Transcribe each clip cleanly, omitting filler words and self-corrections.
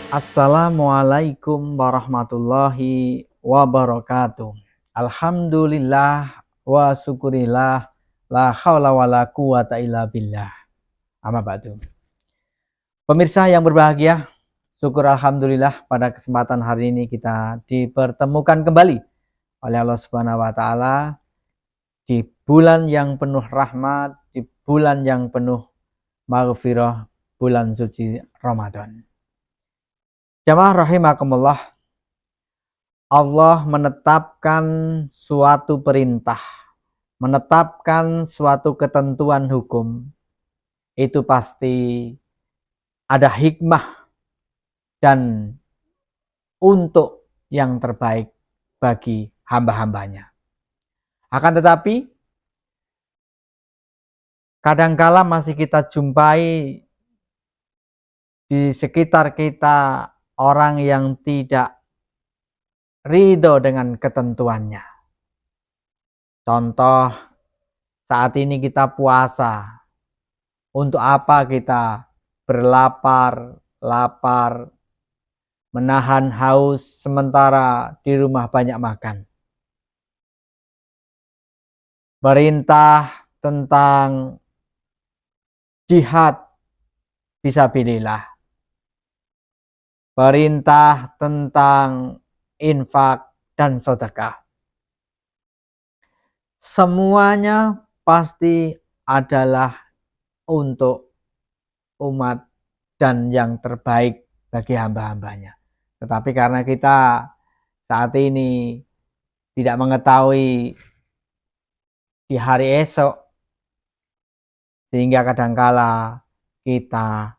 Assalamualaikum warahmatullahi wabarakatuh. Alhamdulillah wa syukurillah la haula wala quwata illa billah. Amma ba'du. Pemirsa yang berbahagia, syukur alhamdulillah pada kesempatan hari ini kita dipertemukan kembali oleh Allah Subhanahu wa taala di bulan yang penuh rahmat, di bulan yang penuh maghfirah, bulan suci Ramadan. Jamaah rahimakumullah, Allah menetapkan suatu perintah, menetapkan suatu ketentuan hukum, itu pasti ada hikmah dan untuk yang terbaik bagi hamba-hambanya. Akan tetapi, kadangkala masih kita jumpai di sekitar kita orang yang tidak ridho dengan ketentuannya. Contoh, saat ini kita puasa. Untuk apa kita lapar, menahan haus sementara di rumah banyak makan? Perintah tentang jihad fisabilillah. Perintah tentang infak dan sedekah. Semuanya pasti adalah untuk umat dan yang terbaik bagi hamba-hambanya. Tetapi karena kita saat ini tidak mengetahui di hari esok, sehingga kadangkala kita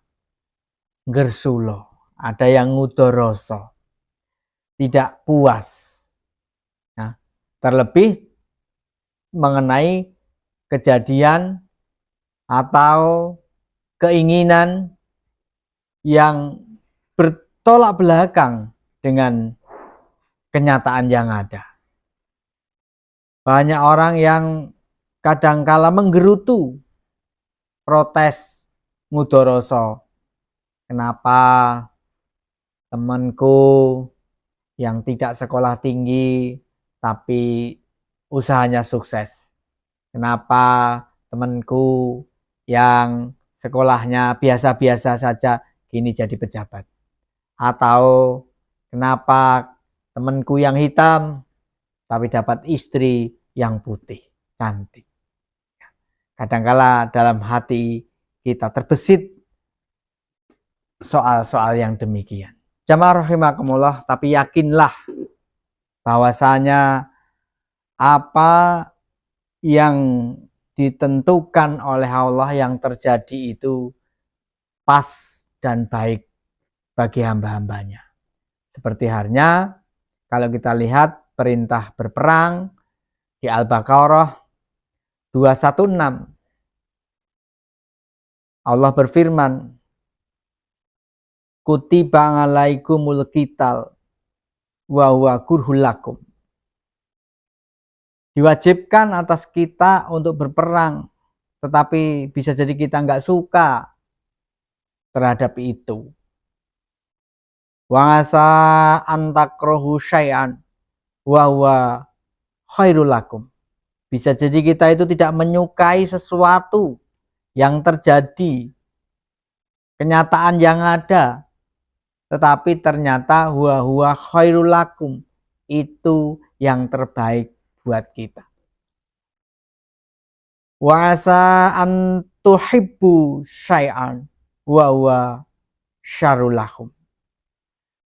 gersulo, ada yang ngudoroso, tidak puas. Nah, terlebih mengenai kejadian atau keinginan yang bertolak belakang dengan kenyataan yang ada. Banyak orang yang kadangkala menggerutu protes ngudoroso. Kenapa temanku yang tidak sekolah tinggi tapi usahanya sukses? Kenapa temanku yang sekolahnya biasa-biasa saja kini jadi pejabat? Atau kenapa temanku yang hitam tapi dapat istri yang putih, cantik? Kadangkala dalam hati kita terbesit soal-soal yang demikian. Jamaah rahimakumullah, tapi yakinlah bahwasanya apa yang ditentukan oleh Allah yang terjadi itu pas dan baik bagi hamba-hambanya. Seperti halnya kalau kita lihat perintah berperang di Al-Baqarah 216. Allah berfirman, kutiba alaikumul qital wa huwa kurhul lakum. Diwajibkan atas kita untuk berperang, tetapi bisa jadi kita nggak suka terhadap itu. Wa asa antakrohu syai'an wa huwa khairul lakum. Bisa jadi kita itu tidak menyukai sesuatu yang terjadi, kenyataan yang ada, tetapi ternyata huwa khairul lakum, itu yang terbaik buat kita. Wa asa an tuhibbu syai'an wa huwa syarrul lakum.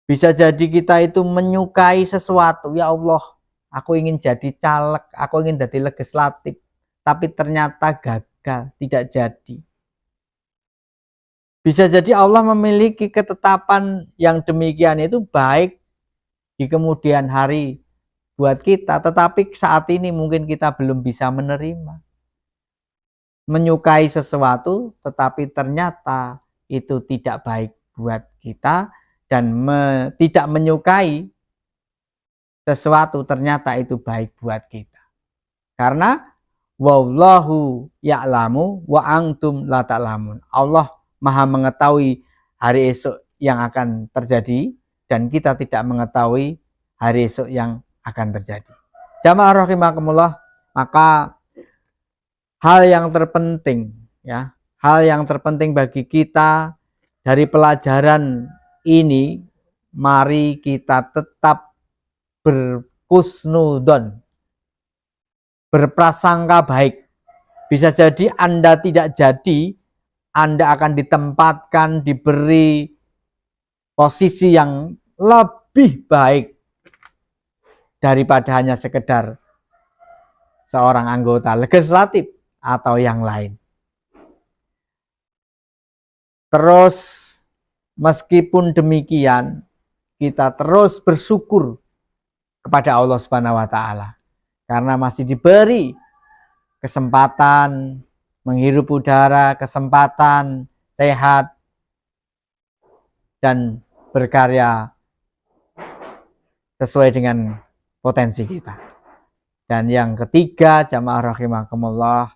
Bisa jadi kita itu menyukai sesuatu, ya Allah, aku ingin jadi caleg, aku ingin jadi legislatif, tapi ternyata gagal, tidak jadi. Bisa jadi Allah memiliki ketetapan yang demikian itu baik di kemudian hari buat kita, tetapi saat ini mungkin kita belum bisa menerima. Menyukai sesuatu, tetapi ternyata itu tidak baik buat kita, dan tidak menyukai sesuatu ternyata itu baik buat kita. Karena wallahu ya'lamu wa antum la ta'lamun. Allah Maha mengetahui hari esok yang akan terjadi dan kita tidak mengetahui hari esok yang akan terjadi. Jamaah rahimakumullah, maka hal yang terpenting bagi kita dari pelajaran ini, mari kita tetap berhusnudon, berprasangka baik. Bisa jadi Anda tidak jadi, Anda akan ditempatkan, diberi posisi yang lebih baik daripada hanya sekedar seorang anggota legislatif atau yang lain. Terus meskipun demikian, kita terus bersyukur kepada Allah Subhanahu wa taala karena masih diberi kesempatan menghirup udara, kesempatan sehat dan berkarya sesuai dengan potensi kita. Dan yang ketiga, jamaah rahimakumullah,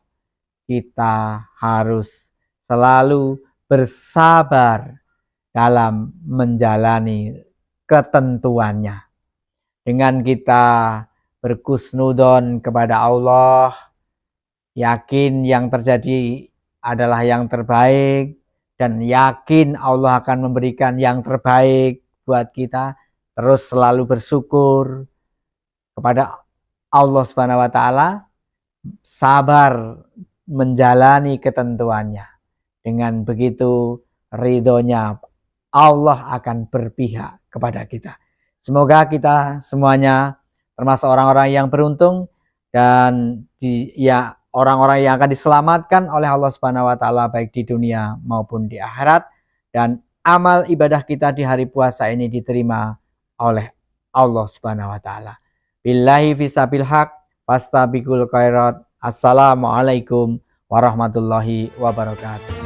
kita harus selalu bersabar dalam menjalani ketentuannya. Dengan kita berkusnudon kepada Allah, yakin yang terjadi adalah yang terbaik, dan yakin Allah akan memberikan yang terbaik buat kita, terus selalu bersyukur kepada Allah Subhanahu wa taala, sabar menjalani ketentuannya. Dengan begitu ridhonya Allah akan berpihak kepada kita. Semoga kita semuanya termasuk orang-orang yang beruntung dan orang-orang yang akan diselamatkan oleh Allah Subhanahu wa taala baik di dunia maupun di akhirat, dan amal ibadah kita di hari puasa ini diterima oleh Allah Subhanahu wa taala. Billahi fisabil haq, fastabiqul khairat. Assalamualaikum warahmatullahi wabarakatuh.